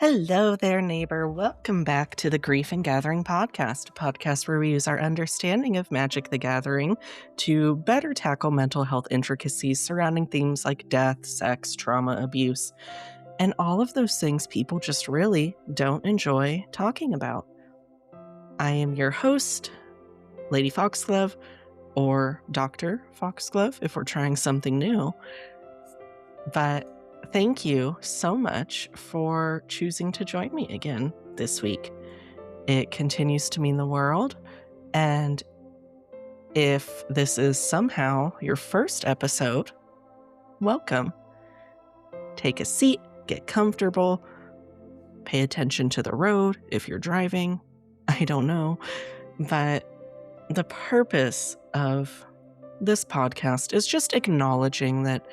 Hello there, neighbor. Welcome back to the Grief and Gathering podcast, a podcast where we use our understanding of Magic the Gathering to better tackle mental health intricacies surrounding themes like death, sex, trauma, abuse, and all of those things people just really don't enjoy talking about. I am your host, Lady Foxglove, or Dr. Foxglove if we're trying something new. But thank you so much for choosing to join me again this week. It continues to mean the world, and if this is somehow your first episode, welcome. Take a seat, get comfortable, pay attention to the road if you're driving. I don't know, but the purpose of this podcast is just acknowledging that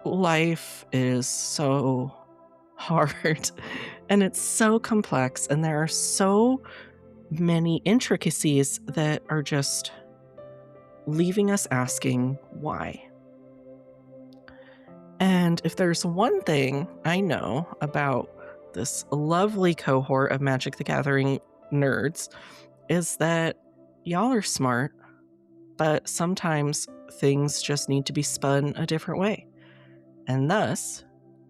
life is so hard and it's so complex, and there are so many intricacies that are just leaving us asking why. And if there's one thing I know about this lovely cohort of Magic the Gathering nerds, is that y'all are smart, but sometimes things just need to be spun a different way. And thus,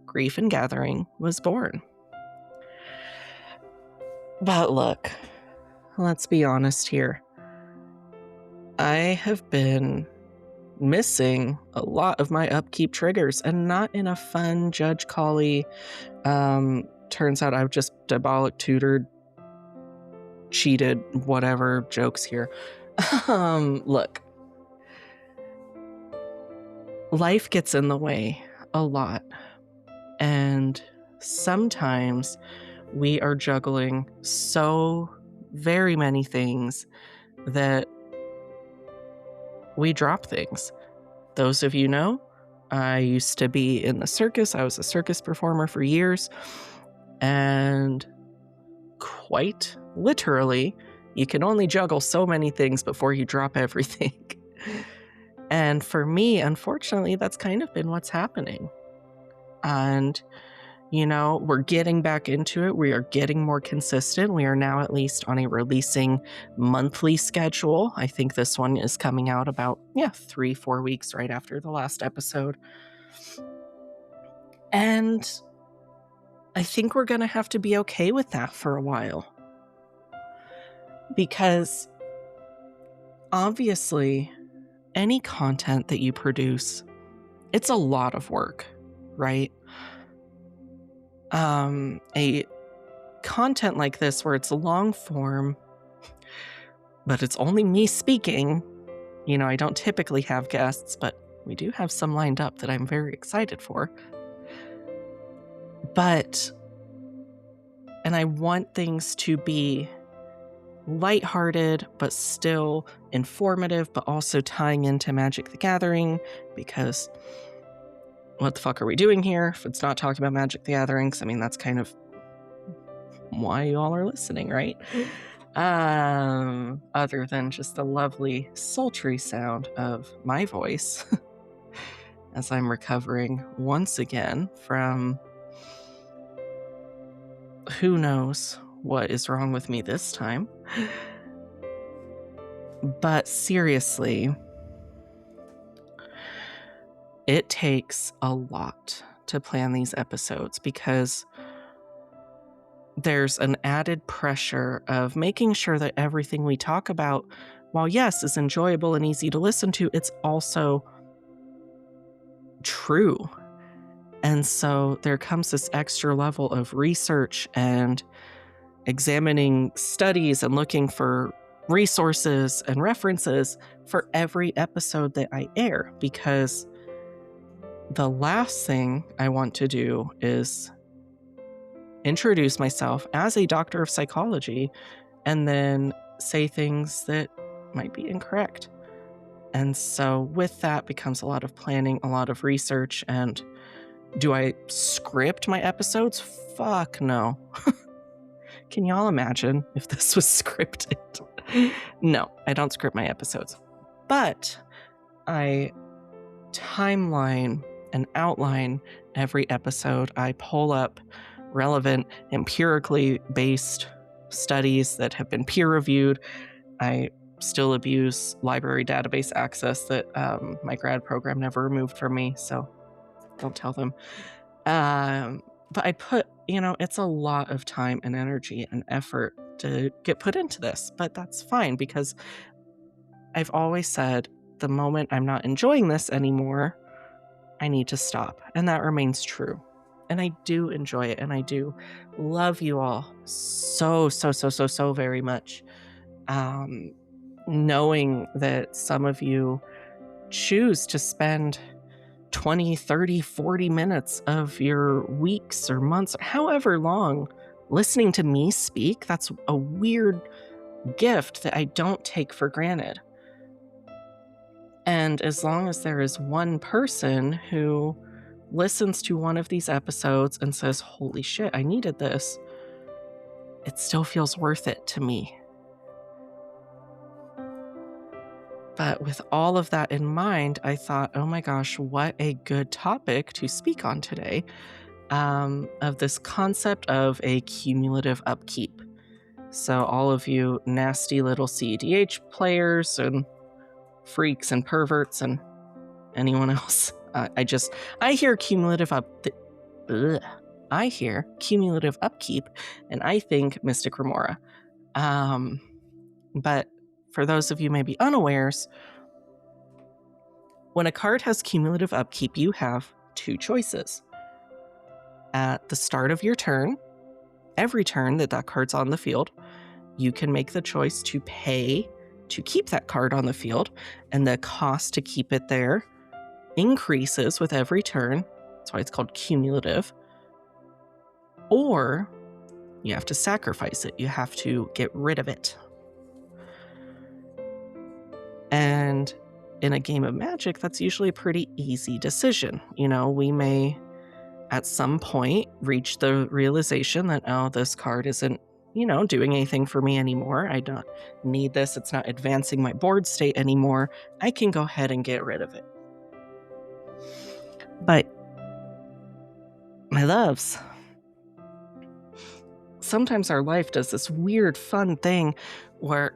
Grief and Gathering was born. But look, let's be honest here. I have been missing a lot of my upkeep triggers, and not in a fun, Judge Collie, turns out I've just diabolic tutored, cheated, whatever jokes here. Look, life gets in the way a lot, and sometimes we are juggling so very many things that we drop things. Those of you know, I used to be in the circus. I was a circus performer for years, and quite literally, you can only juggle so many things before you drop everything. And for me, unfortunately, that's kind of been what's happening. And, you know, we're getting back into it. We are getting more consistent. We are now at least on a releasing monthly schedule. I think this one is coming out about, 3-4 weeks right after the last episode. And I think we're going to have to be okay with that for a while. Because obviously, any content that you produce, it's a lot of work, right? A content like this where it's long form, but it's only me speaking. You know, I don't typically have guests, but we do have some lined up that I'm very excited for. And I want things to be lighthearted, but still informative, but also tying into Magic the Gathering, because what the fuck are we doing here if it's not talking about Magic the Gathering? 'Cause, I mean, that's kind of why you all are listening, right? Other than just the lovely, sultry sound of my voice as I'm recovering once again from who knows what is wrong with me this time. But seriously, it takes a lot to plan these episodes, because there's an added pressure of making sure that everything we talk about, while yes, is enjoyable and easy to listen to, it's also true. And so there comes this extra level of research and examining studies and looking for resources and references for every episode that I air, because the last thing I want to do is introduce myself as a doctor of psychology and then say things that might be incorrect. And so with that becomes a lot of planning, a lot of research. And do I script my episodes? Fuck no. Can y'all imagine if this was scripted? No, I don't script my episodes. But I timeline an outline every episode. I pull up relevant, empirically based studies that have been peer reviewed. I still abuse library database access that my grad program never removed from me, so don't tell them. But I put, it's a lot of time and energy and effort to get put into this, but that's fine because I've always said the moment I'm not enjoying this anymore, I need to stop. And that remains true. And I do enjoy it. And I do love you all so, so, so, so, so very much. Knowing that some of you choose to spend 20, 30, 40 minutes of your weeks or months, however long, listening to me speak, that's a weird gift that I don't take for granted. And as long as there is one person who listens to one of these episodes and says, holy shit, I needed this, it still feels worth it to me. But with all of that in mind, I thought, oh my gosh, what a good topic to speak on today, of this concept of a cumulative upkeep. So all of you nasty little CEDH players and freaks and perverts and anyone else, I hear cumulative upkeep, and I think Mystic Remora. But for those of you maybe unawares, when a card has cumulative upkeep, you have two choices. At the start of your turn, every turn that card's on the field, you can make the choice to pay to keep that card on the field, and the cost to keep it there increases with every turn. That's why it's called cumulative. Or you have to sacrifice it. You have to get rid of it. And in a game of Magic, that's usually a pretty easy decision. We may at some point reach the realization that, oh, this card isn't, doing anything for me anymore. I don't need this. It's not advancing my board state anymore. I can go ahead and get rid of it. But my loves, sometimes our life does this weird, fun thing where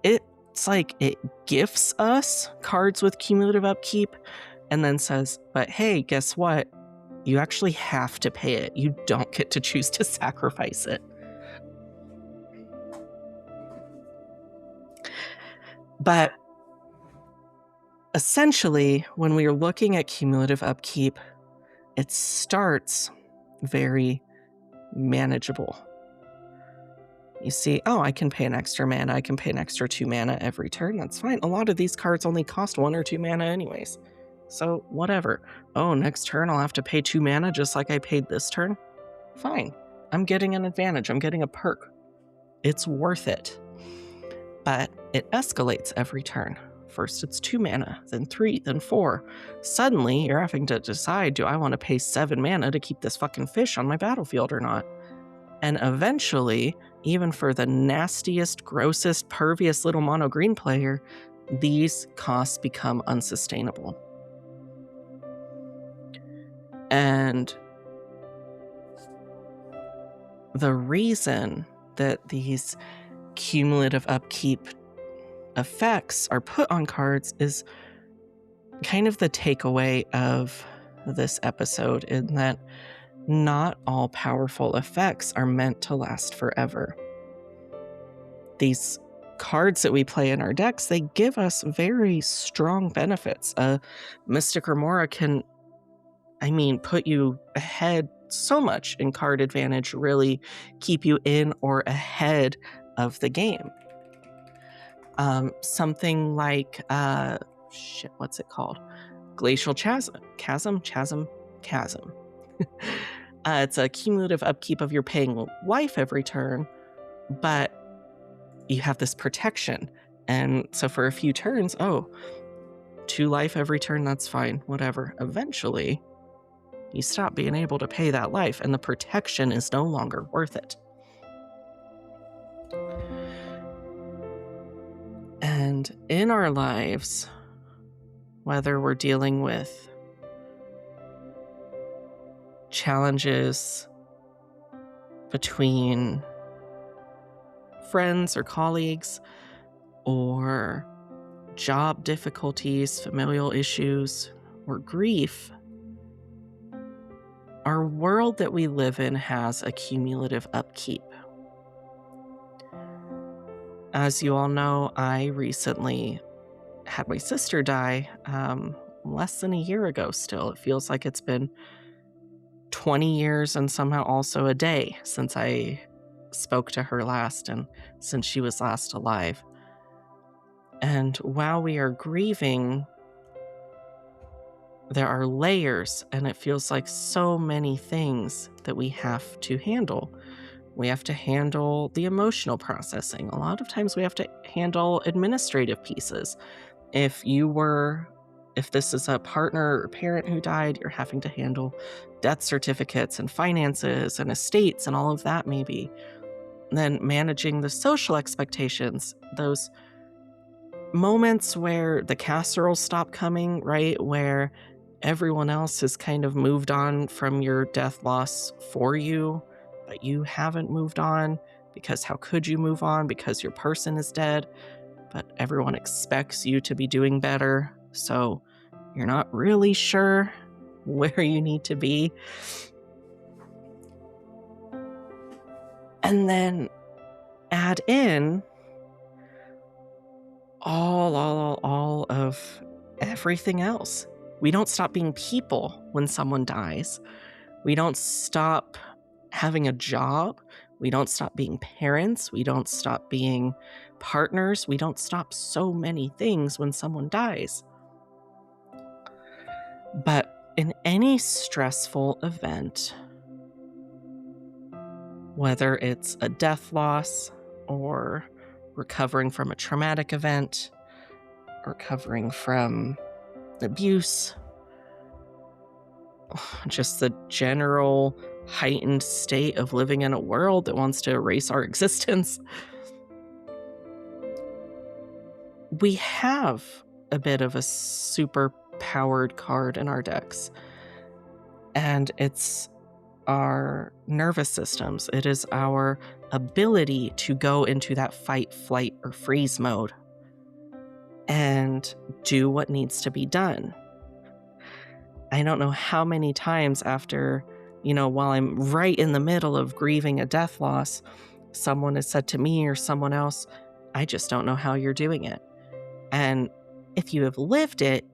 it's like it gifts us cards with cumulative upkeep and then says, but hey, guess what? You actually have to pay it. You don't get to choose to sacrifice it. But essentially, when we are looking at cumulative upkeep, it starts very manageable. You see, oh, I can pay an extra mana. I can pay an extra 2 mana every turn. That's fine. A lot of these cards only cost 1 or 2 mana anyways. So whatever. Oh, next turn I'll have to pay 2 mana just like I paid this turn. Fine. I'm getting an advantage. I'm getting a perk. It's worth it. But it escalates every turn. First it's 2 mana, then 3, then 4. Suddenly you're having to decide, do I want to pay 7 mana to keep this fucking fish on my battlefield or not? And eventually, even for the nastiest, grossest, pervious little mono green player, these costs become unsustainable. And the reason that these cumulative upkeep effects are put on cards is kind of the takeaway of this episode, in that not all powerful effects are meant to last forever. These cards that we play in our decks, they give us very strong benefits. Mystic Remora can, put you ahead so much in card advantage, really keep you in or ahead of the game. Something like, what's it called? Glacial Chasm. It's a cumulative upkeep of your paying life every turn, but you have this protection. And so for a few turns, 2 life every turn, that's fine, whatever. Eventually, you stop being able to pay that life, and the protection is no longer worth it. And in our lives, whether we're dealing with challenges between friends or colleagues, or job difficulties, familial issues, or grief, our world that we live in has a cumulative upkeep. As you all know, I recently had my sister die less than a year ago still. It feels like it's been 20 years and somehow also a day since I spoke to her last and since she was last alive. And while we are grieving, there are layers, and it feels like so many things that we have to handle. We have to handle the emotional processing. A lot of times we have to handle administrative pieces. If this is a partner or parent who died, you're having to handle death certificates and finances and estates and all of that maybe. And then managing the social expectations, those moments where the casseroles stop coming, right? Where everyone else has kind of moved on from your death loss for you, but you haven't moved on because how could you move on because your person is dead, but everyone expects you to be doing better. So you're not really sure where you need to be. And then add in all of everything else. We don't stop being people when someone dies. We don't stop having a job. We don't stop being parents. We don't stop being partners. We don't stop so many things when someone dies. But in any stressful event, whether it's a death loss or recovering from a traumatic event, recovering from abuse, just the general heightened state of living in a world that wants to erase our existence, we have a bit of a super powered card in our decks. And it's our nervous systems. It is our ability to go into that fight, flight, or freeze mode and do what needs to be done. I don't know how many times after, while I'm right in the middle of grieving a death loss, someone has said to me or someone else, I just don't know how you're doing it. And if you have lived it,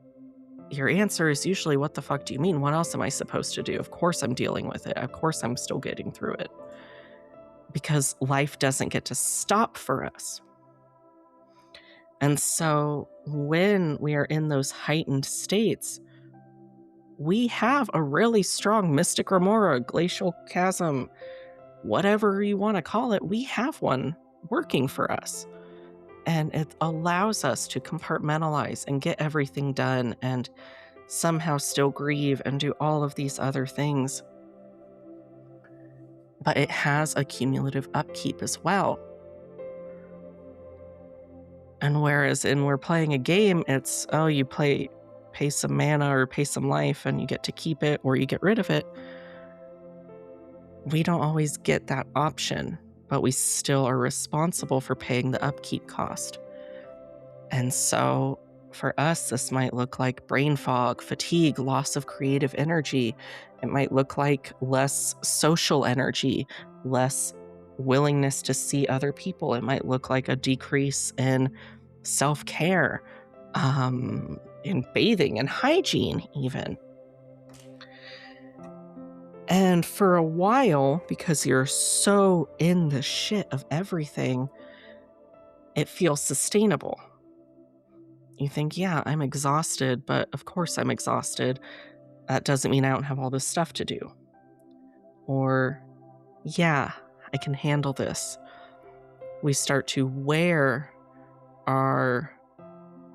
your answer is usually, what the fuck do you mean? What else am I supposed to do? Of course I'm dealing with it. Of course I'm still getting through it. Because life doesn't get to stop for us. And so when we are in those heightened states, we have a really strong mystic remora, glacial chasm, whatever you want to call it, we have one working for us. And it allows us to compartmentalize and get everything done and somehow still grieve and do all of these other things. But it has a cumulative upkeep as well. And whereas we're playing a game, it's, you pay some mana or pay some life and you get to keep it or you get rid of it. We don't always get that option, but we still are responsible for paying the upkeep cost. And so for us, this might look like brain fog, fatigue, loss of creative energy. It might look like less social energy, less willingness to see other people. It might look like a decrease in self-care, in bathing and hygiene even. And for a while, because you're so in the shit of everything, it feels sustainable. You think, yeah, I'm exhausted, but of course I'm exhausted. That doesn't mean I don't have all this stuff to do. Or, yeah, I can handle this. We start to wear our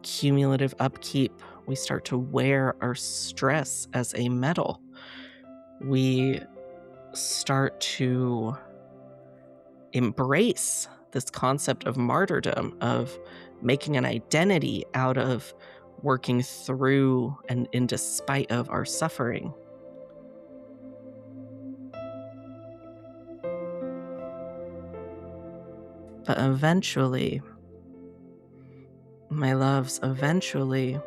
cumulative upkeep. We start to wear our stress as a metal. We start to embrace this concept of martyrdom, of making an identity out of working through and in despite of our suffering. But eventually, my loves, eventually,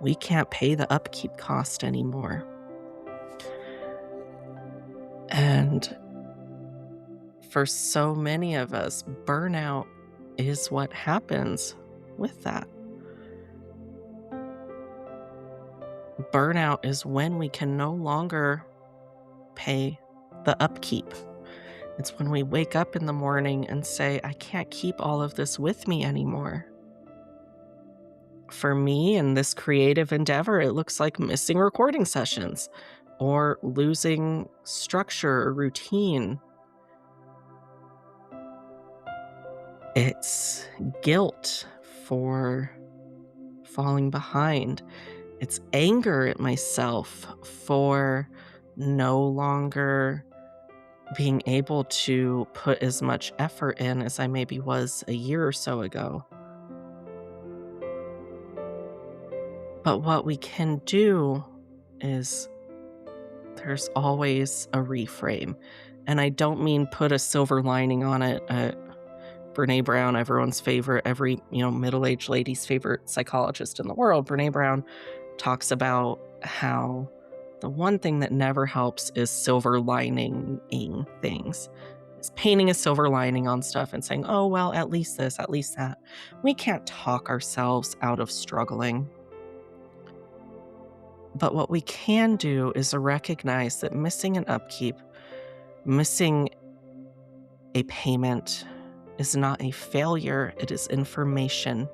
we can't pay the upkeep cost anymore. And for so many of us, burnout is what happens with that. Burnout is when we can no longer pay the upkeep. It's when we wake up in the morning and say, I can't keep all of this with me anymore. For me in this creative endeavor, it looks like missing recording sessions or losing structure or routine. It's guilt for falling behind. It's anger at myself for no longer being able to put as much effort in as I maybe was a year or so ago. But what we can do is there's always a reframe. And I don't mean put a silver lining on it. Brene Brown, everyone's favorite, every middle-aged lady's favorite psychologist in the world, Brene Brown talks about how the one thing that never helps is silver lining things. It's painting a silver lining on stuff and saying, oh, well, at least this, at least that. We can't talk ourselves out of struggling. But what we can do is recognize that missing an upkeep, missing a payment is not a failure, it is information.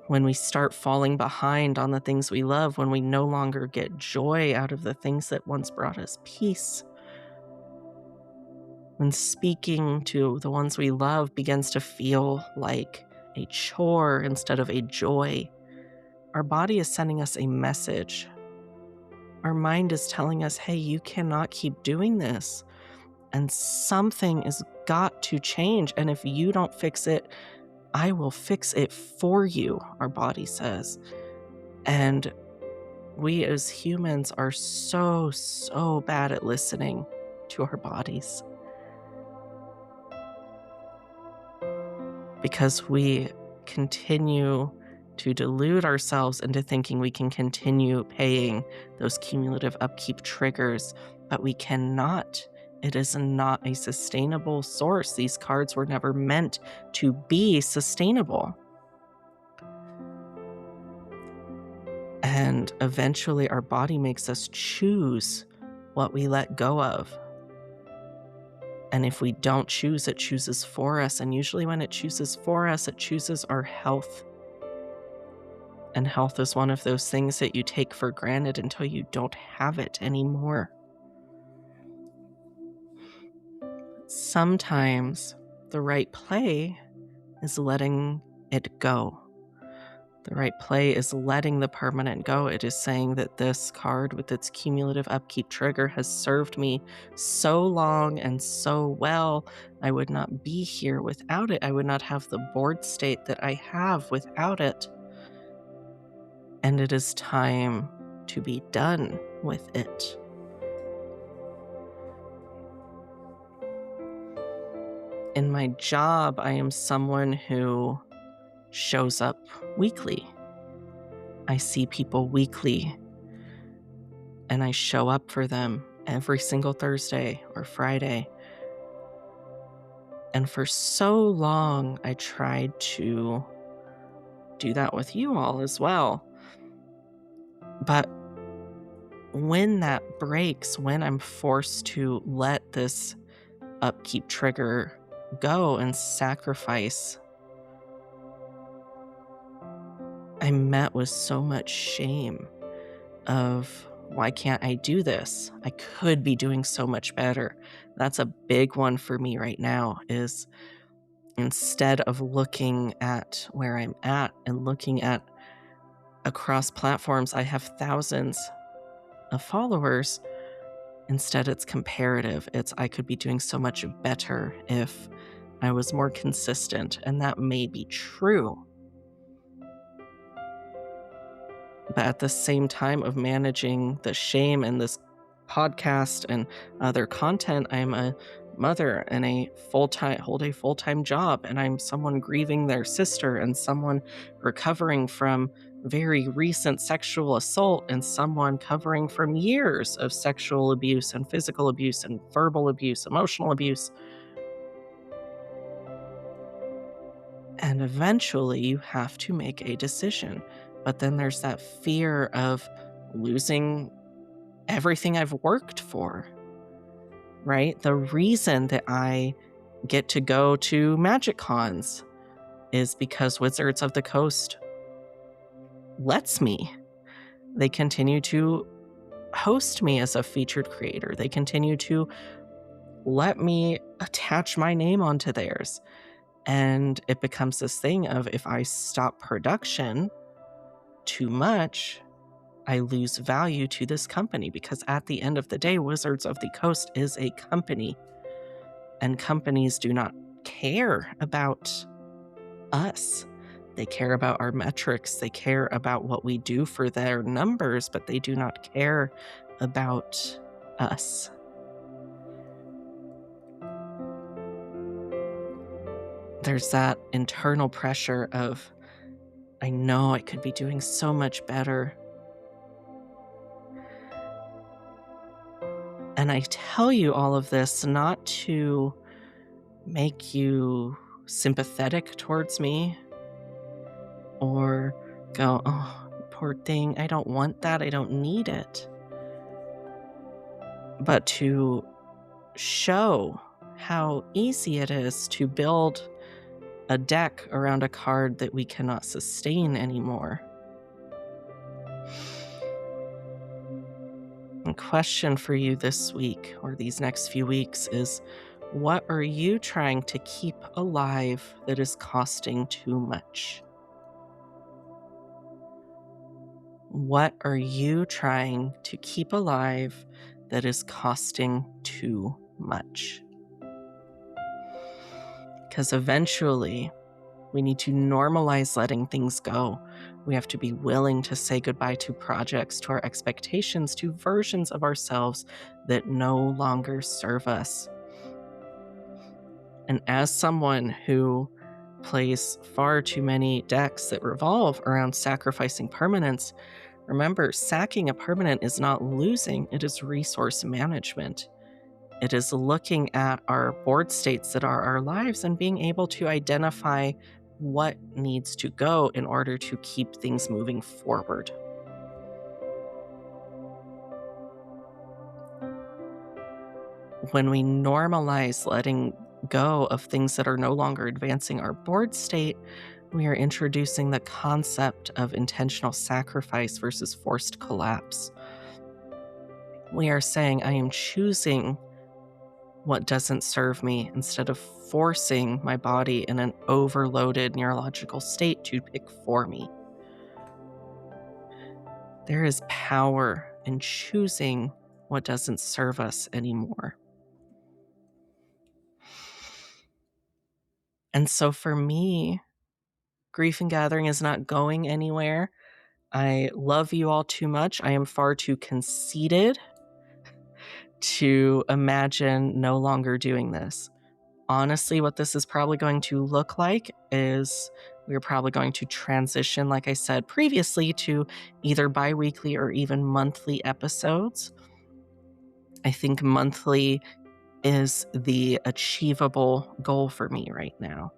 When we start falling behind on the things we love, when we no longer get joy out of the things that once brought us peace, when speaking to the ones we love begins to feel like a chore instead of a joy, our body is sending us a message. Our mind is telling us, hey, you cannot keep doing this. And something has got to change. And if you don't fix it, I will fix it for you, our body says. And we as humans are so bad at listening to our bodies. Because we continue to delude ourselves into thinking we can continue paying those cumulative upkeep triggers, but we cannot. It is not a sustainable source. These cards were never meant to be sustainable. And eventually our body makes us choose what we let go of. And if we don't choose, it chooses for us. And usually when it chooses for us, it chooses our health. And health is one of those things that you take for granted until you don't have it anymore. Sometimes the right play is letting it go. The right play is letting the permanent go. It is saying that this card with its cumulative upkeep trigger has served me so long and so well. I would not be here without it. I would not have the board state that I have without it. And it is time to be done with it. In my job, I am someone who shows up weekly. I see people weekly, and I show up for them every single Thursday or Friday. And for so long, I tried to do that with you all as well. But when that breaks, when I'm forced to let this upkeep trigger go and sacrifice, I'm met with so much shame of, why can't I do this? I could be doing so much better. That's a big one for me right now, is instead of looking at where I'm at and looking at across platforms, I have thousands of followers. Instead, it's comparative. It's, I could be doing so much better if I was more consistent. And that may be true. But at the same time of managing the shame and this podcast and other content. I'm a mother and hold a full-time job, and I'm someone grieving their sister and someone recovering from very recent sexual assault and someone covering from years of sexual abuse and physical abuse and verbal abuse, emotional abuse. And eventually you have to make a decision. But then there's that fear of losing everything I've worked for, right? The reason that I get to go to Magic Cons is because Wizards of the Coast lets me. They continue to host me as a featured creator. They continue to let me attach my name onto theirs. And it becomes this thing of, if I stop production too much, I lose value to this company, because at the end of the day, Wizards of the Coast is a company, and companies do not care about us. They care about our metrics. They care about what we do for their numbers, but they do not care about us. There's that internal pressure of, I know I could be doing so much better. And I tell you all of this not to make you sympathetic towards me or go, oh, poor thing, I don't want that, I don't need it. But to show how easy it is to build a deck around a card that we cannot sustain anymore. A question for you this week or these next few weeks is, what are you trying to keep alive that is costing too much? What are you trying to keep alive that is costing too much? Because eventually, we need to normalize letting things go. We have to be willing to say goodbye to projects, to our expectations, to versions of ourselves that no longer serve us. And as someone who plays far too many decks that revolve around sacrificing permanents, remember, sacking a permanent is not losing, it is resource management. It is looking at our board states that are our lives and being able to identify what needs to go in order to keep things moving forward. When we normalize letting go of things that are no longer advancing our board state, we are introducing the concept of intentional sacrifice versus forced collapse. We are saying, I am choosing what doesn't serve me instead of forcing my body in an overloaded neurological state to pick for me. There is power in choosing what doesn't serve us anymore. And so for me, Grief and Gathering is not going anywhere. I love you all too much. I am far too conceited to imagine no longer doing this. Honestly, what this is probably going to look like is we're probably going to transition, like I said previously, to either bi-weekly or even monthly episodes. I think monthly is the achievable goal for me right now.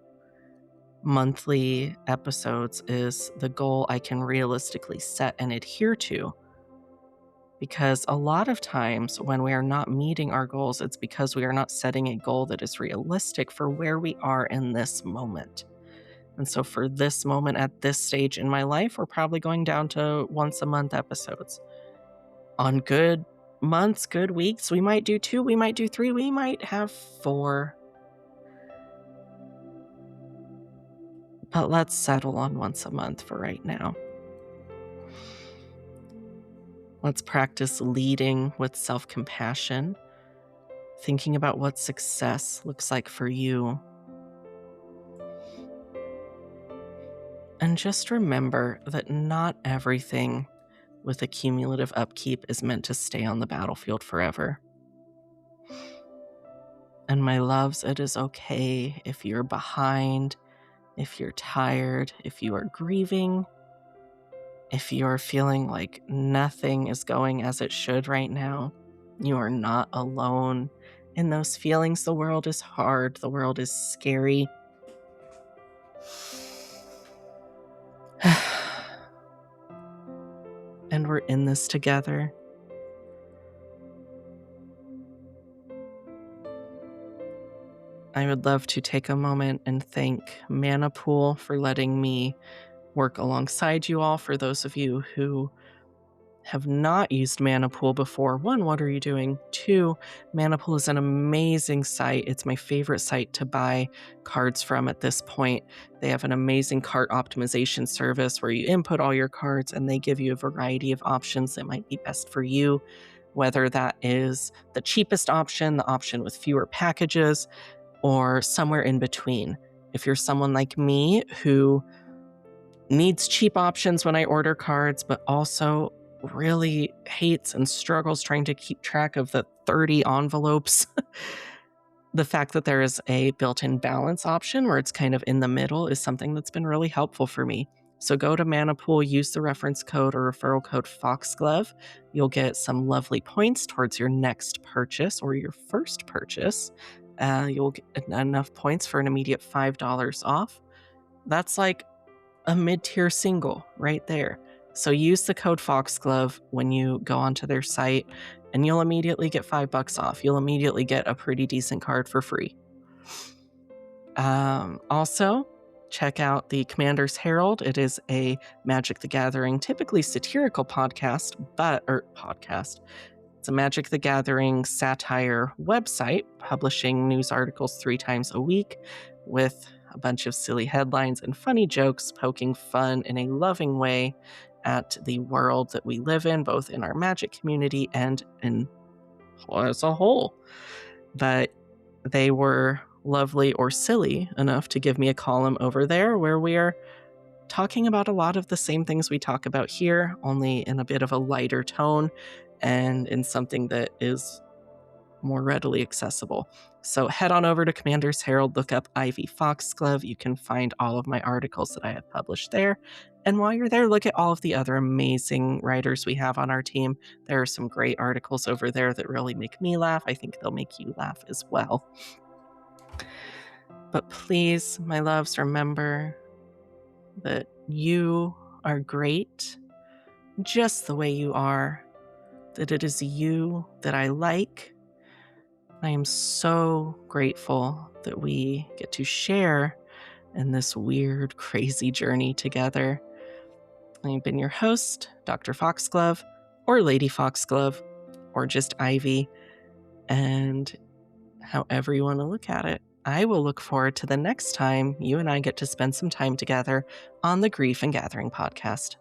Monthly episodes is the goal I can realistically set and adhere to. Because a lot of times when we are not meeting our goals, it's because we are not setting a goal that is realistic for where we are in this moment. And so for this moment at this stage in my life, we're probably going down to once a month episodes. On good months, good weeks, we might do 2, we might do 3, we might have 4. But let's settle on once a month for right now. Let's practice leading with self-compassion, thinking about what success looks like for you. And just remember that not everything with a cumulative upkeep is meant to stay on the battlefield forever. And my loves, it is okay if you're behind, if you're tired, if you are grieving, if you're feeling like nothing is going as it should right now. You are not alone in those feelings. The world is hard. The world is scary. And we're in this together. I would love to take a moment and thank Mana Pool for letting me work alongside you all. For those of you who have not used Mana Pool before, one, what are you doing? Two, Mana Pool is an amazing site. It's my favorite site to buy cards from at this point. They have an amazing cart optimization service where you input all your cards and they give you a variety of options that might be best for you, whether that is the cheapest option, the option with fewer packages, or somewhere in between. If you're someone like me who needs cheap options when I order cards, but also really hates and struggles trying to keep track of the 30 envelopes, the fact that there is a built-in balance option where it's kind of in the middle is something that's been really helpful for me. So go to Mana Pool, use the reference code or referral code Foxglove. You'll get some lovely points towards your next purchase or your first purchase. You'll get enough points for an immediate $5 off. That's like a mid-tier single right there. So use the code Foxglove when you go onto their site and you'll immediately get $5 off. You'll immediately get a pretty decent card for free. Also, check out the Commander's Herald. It is a Magic the Gathering, typically satirical podcast. It's a Magic the Gathering satire website, publishing news articles 3 times a week with a bunch of silly headlines and funny jokes, poking fun in a loving way at the world that we live in, both in our Magic community and as a whole. But they were lovely or silly enough to give me a column over there where we are talking about a lot of the same things we talk about here, only in a bit of a lighter tone and in something that is more readily accessible. So head on over to Commander's Herald, look up Ivy Foxglove. You can find all of my articles that I have published there. And while you're there, look at all of the other amazing writers we have on our team. There are some great articles over there that really make me laugh. I think they'll make you laugh as well. But please, my loves, remember that you are great just the way you are, that it is you that I like. I am so grateful that we get to share in this weird, crazy journey together. I've been your host, Dr. Foxglove, or Lady Foxglove, or just Ivy, and however you want to look at it. I will look forward to the next time you and I get to spend some time together on the Grief and Gathering podcast.